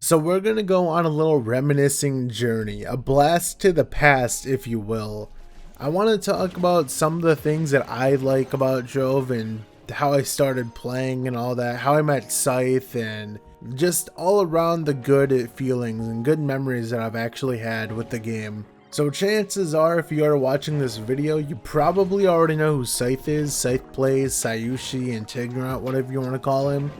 So we're going to go on a little reminiscing journey, a blast to the past, if you will. I want to talk about some of the things that I like about Trove and how I started playing and all that, how I met Scythe, and just all around the good feelings and good memories that I've actually had with the game. So chances are, if you are watching this video, you probably already know who Scythe is. Scythe plays Sayushi and Tigrant, whatever you want to call him.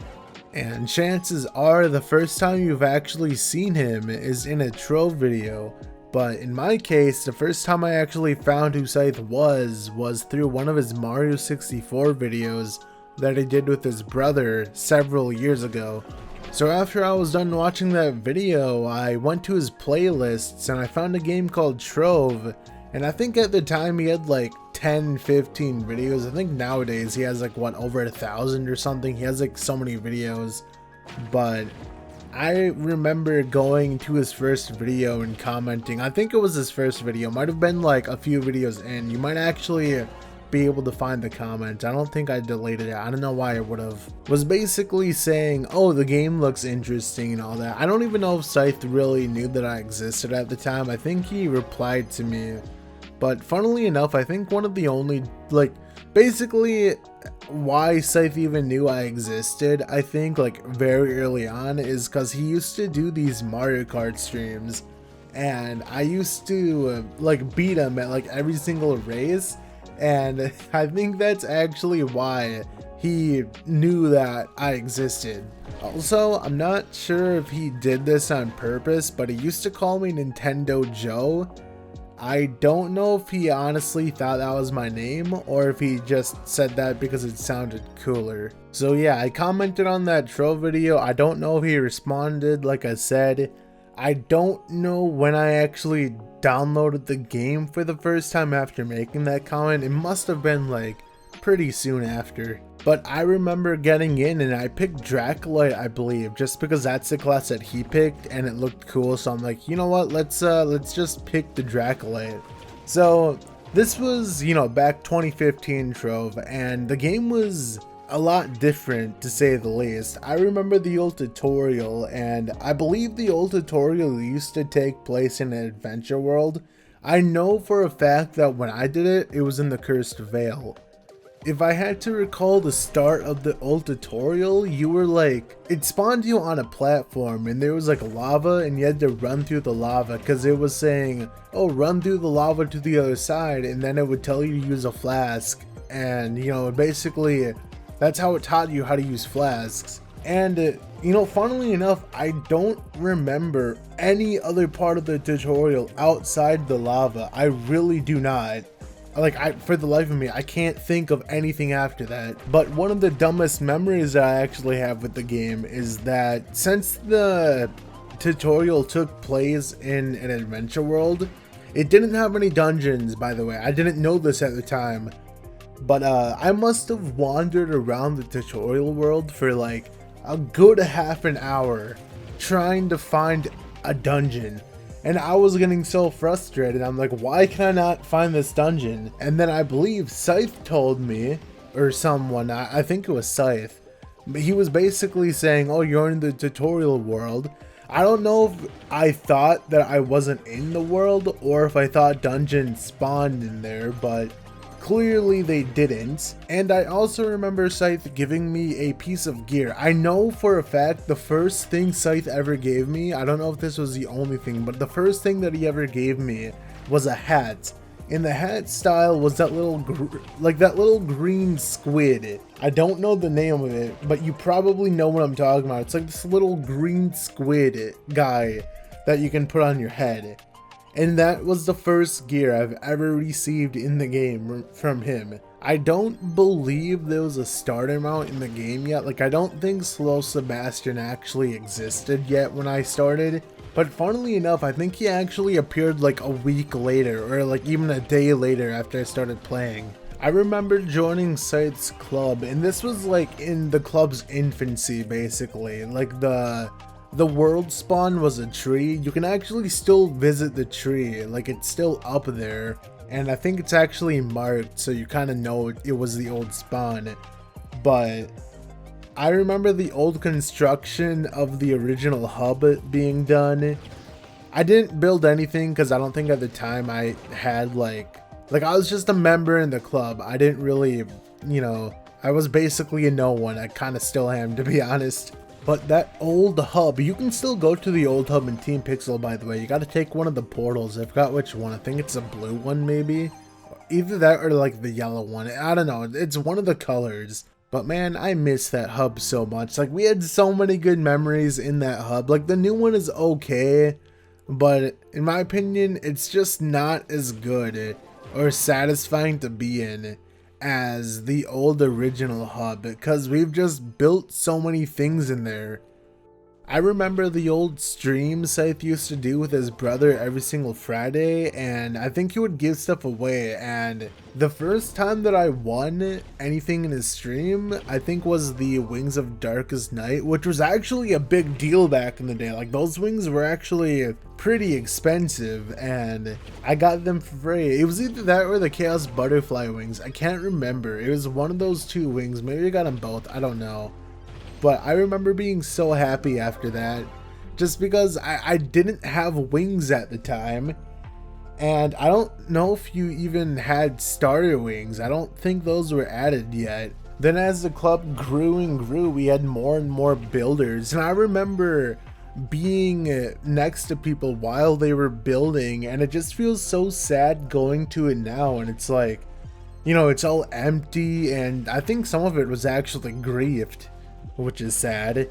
And chances are the first time you've actually seen him is in a Trove video. But in my case, the first time I actually found who Scythe was through one of his Mario 64 videos that he did with his brother several years ago. So after I was done watching that video, I went to his playlists and I found a game called Trove. And I think at the time he had like 10-15 videos. I think nowadays he has like what, over 1,000 or something. He has like so many videos. But I remember going to his first video and commenting. I think it was his first video. Might have been like a few videos in. You might actually be able to find the comment. I don't think I deleted it. I don't know why I would have. Was basically saying, oh, the game looks interesting and all that. I don't even know if Scythe really knew that I existed at the time. I think he replied to me. But funnily enough, I think one of the only, basically why Scythe even knew I existed, I think, very early on, is because he used to do these Mario Kart streams. And I used to, beat him at, every single race. And I think that's actually why he knew that I existed. Also, I'm not sure if he did this on purpose, but he used to call me Nintendo Joe. I don't know if he honestly thought that was my name or if he just said that because it sounded cooler. So yeah, I commented on that Trove video. I don't know if he responded. Like I said, I don't know when I actually downloaded the game for the first time after making that comment. It must have been pretty soon after. But I remember getting in and I picked Dracolite, I believe, just because that's the class that he picked and it looked cool. So I'm like, you know what, let's just pick the Dracolite. So this was, back 2015 Trove, and the game was a lot different, to say the least. I remember the old tutorial, and I believe the old tutorial used to take place in an adventure world. I know for a fact that when I did it, it was in the Cursed Vale. If I had to recall the start of the old tutorial, you were it spawned you on a platform and there was lava and you had to run through the lava because it was saying, oh, run through the lava to the other side, and then it would tell you to use a flask. And basically that's how it taught you how to use flasks. And funnily enough, I don't remember any other part of the tutorial outside the lava. I really do not. For the life of me, I can't think of anything after that. But one of the dumbest memories that I actually have with the game is that since the tutorial took place in an adventure world, it didn't have any dungeons, by the way. I didn't know this at the time. But I must have wandered around the tutorial world for a good half an hour trying to find a dungeon. And I was getting so frustrated. I'm like, why can I not find this dungeon? And then I believe Scythe told me, or someone, I think it was Scythe, but he was basically saying, oh, you're in the tutorial world. I don't know if I thought that I wasn't in the world or if I thought dungeons spawned in there, but clearly they didn't. And I also remember Scythe giving me a piece of gear. I know for a fact the first thing Scythe ever gave me, I don't know if this was the only thing, but the first thing that he ever gave me was a hat. And the hat style was that little green squid. I don't know the name of it, but you probably know what I'm talking about. It's like this little green squid guy that you can put on your head. And that was the first gear I've ever received in the game from him. I don't believe there was a starter mount in the game yet. I don't think Slow Sebastian actually existed yet when I started. But funnily enough, I think he actually appeared a week later or even a day later after I started playing. I remember joining Scythe's club, and this was in the club's infancy basically. The world spawn was a tree. You can actually still visit the tree, it's still up there, and I think it's actually marked so you kind of know it was the old spawn. But I remember the old construction of the original hub being done. I didn't build anything because I don't think at the time I had like I was just a member in the club. I didn't really, you know, I was basically a no one. I kind of still am, to be honest. But that old hub, you can still go to the old hub in Team Pixel, by the way. You got to take one of the portals. I forgot which one. I think it's a blue one, maybe. Either that or like the yellow one. I don't know. It's one of the colors. But man, I miss that hub so much. Like, we had so many good memories in that hub. Like, the new one is okay, but in my opinion, it's just not as good or satisfying to be in as the old original hub, because we've just built so many things in there. I remember the old streams Scythe used to do with his brother every single Friday, and I think he would give stuff away. And the first time that I won anything in his stream, I think was the Wings of Darkest Night, which was actually a big deal back in the day. Like, those wings were actually pretty expensive, and I got them for free. It was either that or the Chaos Butterfly wings. I can't remember. It was one of those two wings. Maybe I got them both. I don't know. But I remember being so happy after that, just because I didn't have wings at the time. And I don't know if you even had starter wings. I don't think those were added yet. Then as the club grew and grew, we had more and more builders. And I remember being next to people while they were building, and it just feels so sad going to it now. And it's like, you know, it's all empty, and I think some of it was actually griefed, which is sad.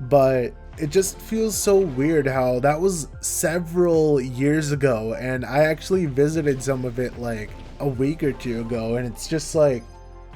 But it just feels so weird how that was several years ago, and I actually visited some of it like a week or two ago, and it's just like,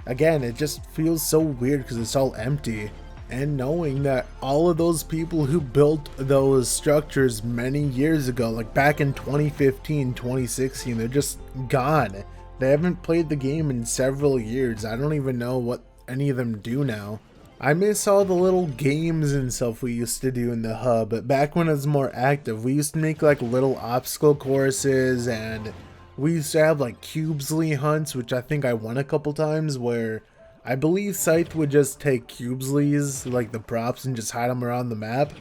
again, it just feels so weird because it's all empty. And knowing that all of those people who built those structures many years ago, like back in 2015, 2016, they're just gone. They haven't played the game in several years. I don't even know what any of them do now. I miss all the little games and stuff we used to do in the hub, but back when it was more active, we used to make like little obstacle courses, and we used to have like Cubesley hunts, which I think I won a couple times, where I believe Scythe would just take Cubesleys, like the props, and just hide them around the map.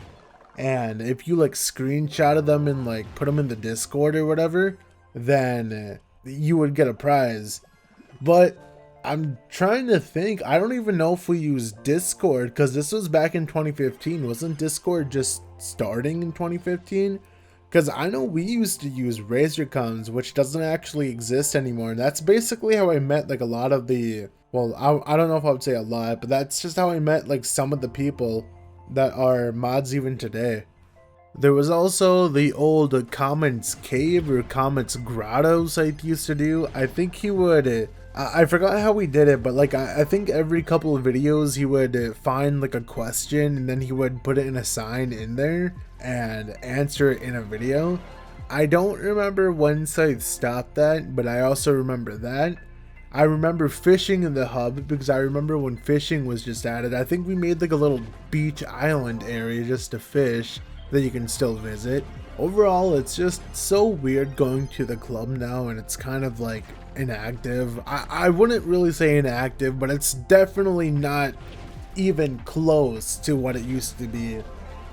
And if you like screenshotted them and like put them in the Discord or whatever, then you would get a prize. But I'm trying to think. I don't even know if we used Discord, because this was back in 2015. Wasn't Discord just starting in 2015? Because I know we used to use RazorComs, which doesn't actually exist anymore. And that's basically how I met like a lot of the, well, I don't know if I would say a lot, but that's just how I met like some of the people that are mods even today. There was also the old Comments Cave or Comments Grotto Scythe used to do. I think he would, I forgot how we did it, but like I think every couple of videos he would find like a question, and then he would put it in a sign in there and answer it in a video. I don't remember when Scythe stopped that, but I also remember that. I remember fishing in the hub, because I remember when fishing was just added. I think we made like a little beach island area just to fish that you can still visit. Overall, it's just so weird going to the club now, and it's kind of like inactive. I wouldn't really say inactive, but it's definitely not even close to what it used to be.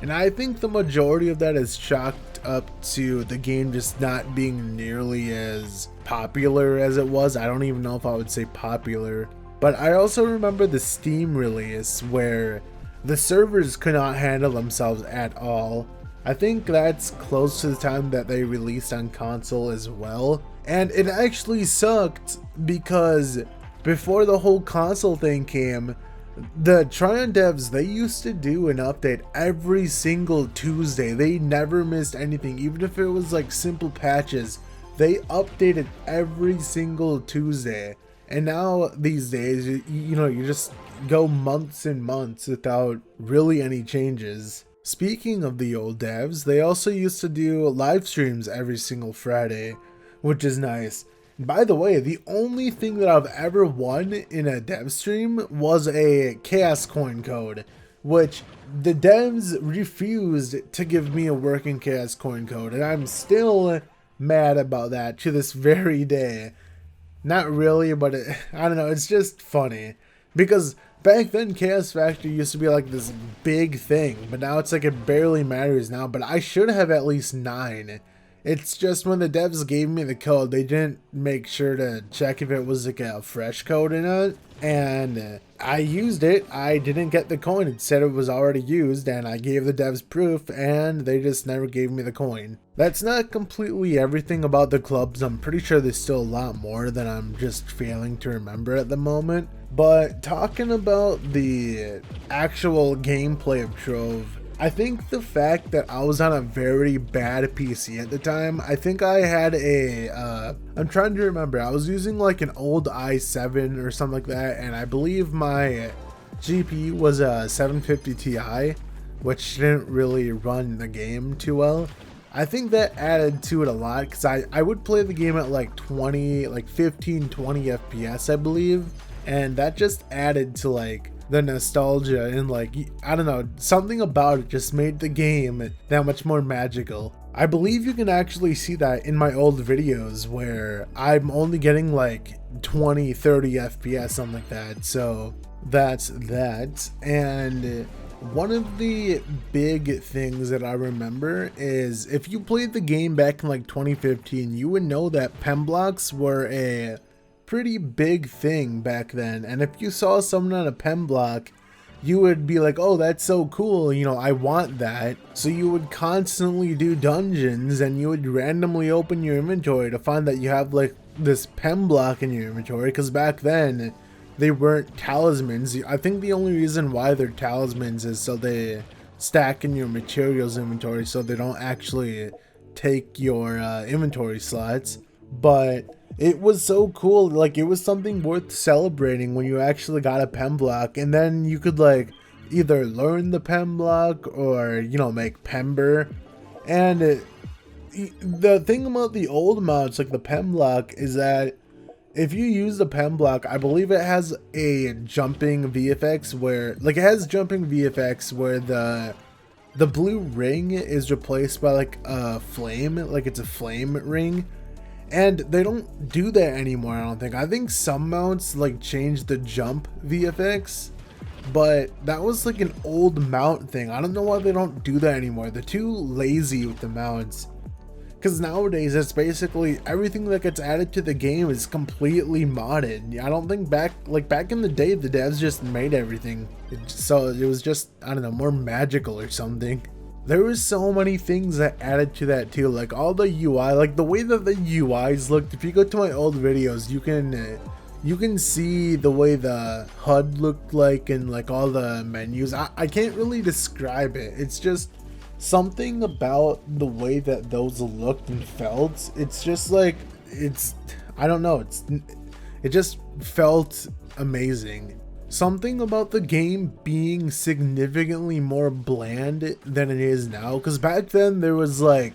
And I think the majority of that is chalked up to the game just not being nearly as popular as it was. I don't even know if I would say popular. But I also remember the Steam release where the servers could not handle themselves at all. I think that's close to the time that they released on console as well. And it actually sucked, because before the whole console thing came, the Tryon devs, they used to do an update every single Tuesday. They never missed anything, even if it was like simple patches. They updated every single Tuesday. And now these days, you know, you just go months and months without really any changes. Speaking of the old devs, they also used to do live streams every single Friday, which is nice. By the way, the only thing that I've ever won in a dev stream was a chaos coin code, which the devs refused to give me a working chaos coin code, and I'm still mad about that to this very day. Not really, but I don't know, it's just funny, because Back then, Chaos Factor used to be like this big thing, but now it's like it barely matters now, but I should have at least 9. It's just when the devs gave me the code, they didn't make sure to check if it was like a fresh code or not, and I used it. I didn't get the coin. It said it was already used, and I gave the devs proof, and they just never gave me the coin. That's not completely everything about the clubs. I'm pretty sure there's still a lot more that I'm just failing to remember at the moment. But talking about the actual gameplay of Trove, I think the fact that I was on a very bad PC at the time, I think I had I'm trying to remember, I was using like an old i7 or something like that, and I believe my GPU was a 750 Ti, which didn't really run the game too well. I think that added to it a lot, because I would play the game at like 15, 20 FPS, I believe, and that just added to like the nostalgia, and like, I don't know, something about it just made the game that much more magical. I believe you can actually see that in my old videos where I'm only getting like 20, 30 FPS, something like that. So that's that. And one of the big things that I remember is, if you played the game back in like 2015, you would know that pen blocks were a pretty big thing back then, and if you saw someone on a pen block, you would be like, oh, that's so cool, you know, I want that. So you would constantly do dungeons, and you would randomly open your inventory to find that you have like this pen block in your inventory, because back then they weren't talismans. I think the only reason why they're talismans is so they stack in your materials inventory, so they don't actually take your inventory slots. But it was so cool, like it was something worth celebrating when you actually got a pen block, and then you could like either learn the pen block or, you know, make pember. And the thing about the old mounts, like the pen block, is that if you use the pen block, I believe it has a jumping VFX where, like, it has jumping VFX where the blue ring is replaced by like a flame, like it's a flame ring. And they don't do that anymore, I don't think. I think some mounts like changed the jump VFX, but that was like an old mount thing. I don't know why they don't do that anymore. They're too lazy with the mounts. Because nowadays it's basically everything that gets added to the game is completely modded. I don't think back in the day the devs just made everything. So it was just, I don't know, more magical or something. There was so many things that added to that too, like all the UI, like the way that the UIs looked. If you go to my old videos, you can see the way the HUD looked like, and like all the menus. I can't really describe it. It's just something about the way that those looked and felt. It's just like, I don't know, it just felt amazing. Something about the game being significantly more bland than it is now, because back then there was like,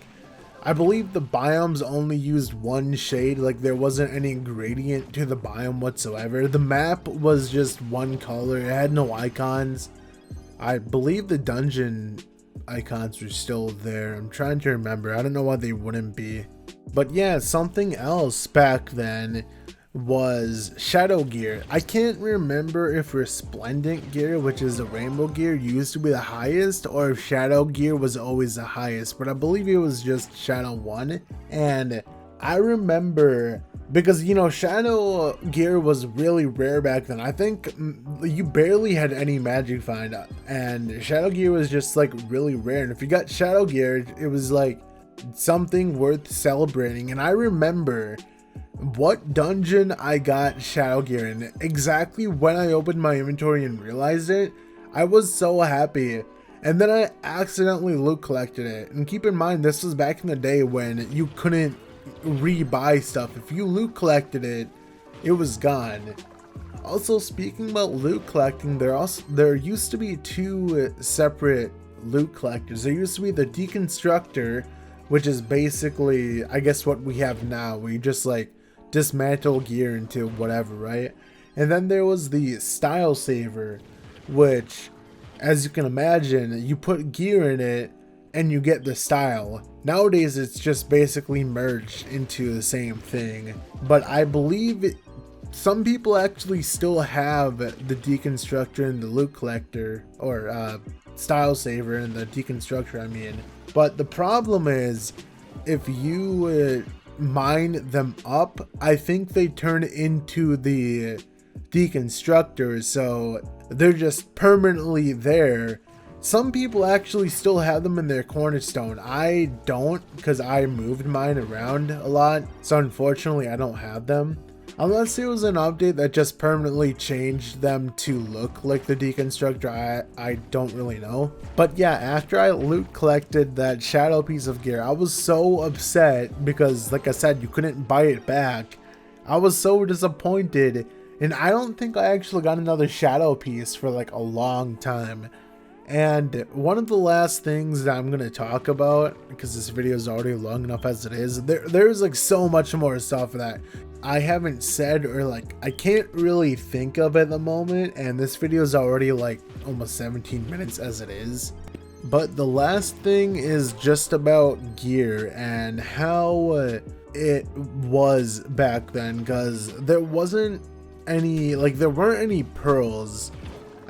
I believe the biomes only used one shade, like there wasn't any gradient to the biome whatsoever. The map was just one color, it had no icons. I believe the dungeon icons were still there. I'm trying to remember, I don't know why they wouldn't be. But yeah, something else back then was shadow gear. I can't remember if resplendent gear, which is the rainbow gear, used to be the highest, or if shadow gear was always the highest, but I believe it was just shadow 1. And I remember, because, you know, shadow gear was really rare back then. I think you barely had any magic find, and shadow gear was just like really rare, and if you got shadow gear, it was like something worth celebrating. And I remember what dungeon I got shadow gear in, exactly when I opened my inventory and realized it. I was so happy, and then I accidentally loot collected it. And keep in mind, this was back in the day when you couldn't rebuy stuff. If you loot collected it, it was gone. Also, speaking about loot collecting, there used to be 2 separate loot collectors. There used to be the deconstructor, which is basically, I guess, what we have now, where you just like dismantle gear into whatever, right? And then there was the style saver, which, as you can imagine, you put gear in it and you get the style. Nowadays it's just basically merged into the same thing, but I believe some people actually still have the deconstructor and the loot collector, or style saver and the deconstructor, I mean. But the problem is, if you mine them up, I think they turn into the deconstructors, so they're just permanently there. Some people actually still have them in their cornerstone. I don't, because I moved mine around a lot, so unfortunately I don't have them. Unless it was an update that just permanently changed them to look like the deconstructor, I don't really know. But yeah, after I loot collected that shadow piece of gear, I was so upset because, like I said, you couldn't buy it back. I was so disappointed, and I don't think I actually got another shadow piece for like a long time. And one of the last things that I'm going to talk about, because this video is already long enough as it is, there's like so much more stuff that I haven't said, or like I can't really think of at the moment, and this video is already like almost 17 minutes as it is. But the last thing is just about gear and how it was back then, because there wasn't any, like there weren't any pearls.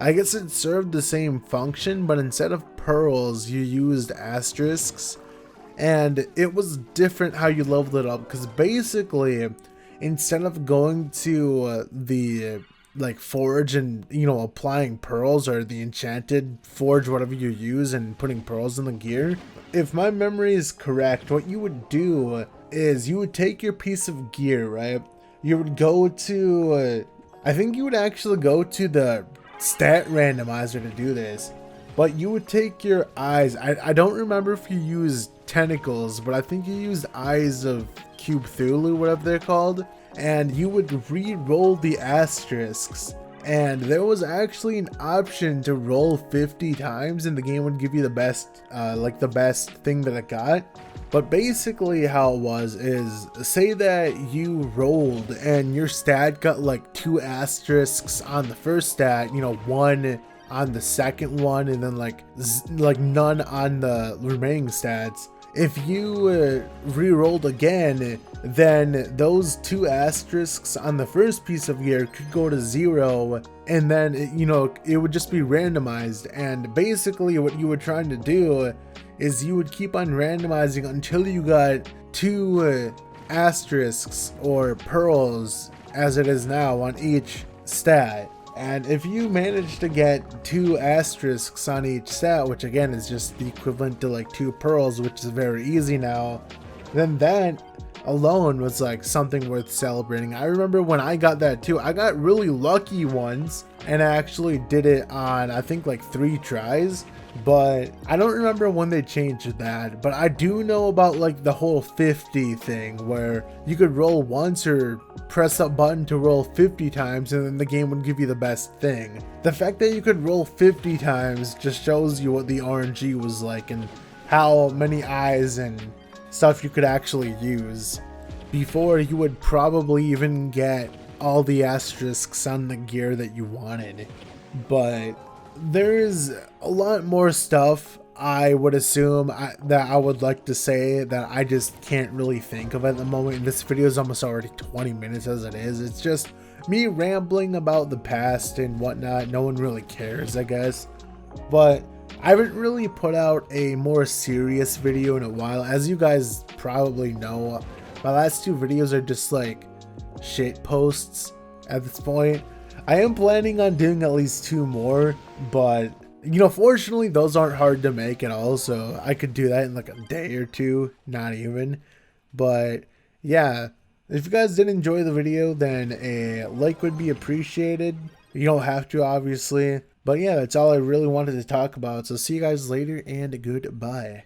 I guess it served the same function, but instead of pearls, you used asterisks, and it was different how you leveled it up, because basically, instead of going to the like forge and, you know, applying pearls, or the enchanted forge, whatever you use, and putting pearls in the gear, if my memory is correct, what you would do is you would take your piece of gear, right? You would go to, I think you would actually go to the stat randomizer to do this, but you would take your eyes. I don't remember if you used tentacles, but I think you used eyes of Cube Thulu, whatever they're called, and you would re-roll the asterisks, and there was actually an option to roll 50 times and the game would give you the best like the best thing that it got. But basically how it was is, say that you rolled and your stat got like 2 asterisks on the first stat, you know, 1 on the second one, and then like none on the remaining stats. If you re-rolled again, then those 2 asterisks on the first piece of gear could go to 0, and then you know, it would just be randomized. And basically what you were trying to do is you would keep on randomizing until you got 2 asterisks or pearls, as it is now, on each stat. And if you manage to get 2 asterisks on each stat, which again is just the equivalent to like 2 pearls, which is very easy now, then that alone was like something worth celebrating. I remember when I got that too, I got really lucky once, and I actually did it on, I think, like 3 tries. But I don't remember when they changed that. But I do know about like the whole 50 thing, where you could roll once or press a button to roll 50 times and then the game would give you the best thing. The fact that you could roll 50 times just shows you what the RNG was like and how many eyes and stuff you could actually use. Before, you would probably even get all the asterisks on the gear that you wanted. But there's a lot more stuff, I would assume, that I would like to say that I just can't really think of at the moment. This video is almost already 20 minutes as it is. It's just me rambling about the past and whatnot. No one really cares, I guess. But I haven't really put out a more serious video in a while. As you guys probably know, my last 2 videos are just like shit posts at this point. I am planning on doing at least 2 more, but you know, fortunately those aren't hard to make at all, so I could do that in like a day or 2, not even. But yeah, if you guys did enjoy the video, then a like would be appreciated. You don't have to, obviously, but yeah, that's all I really wanted to talk about. So see you guys later, and goodbye.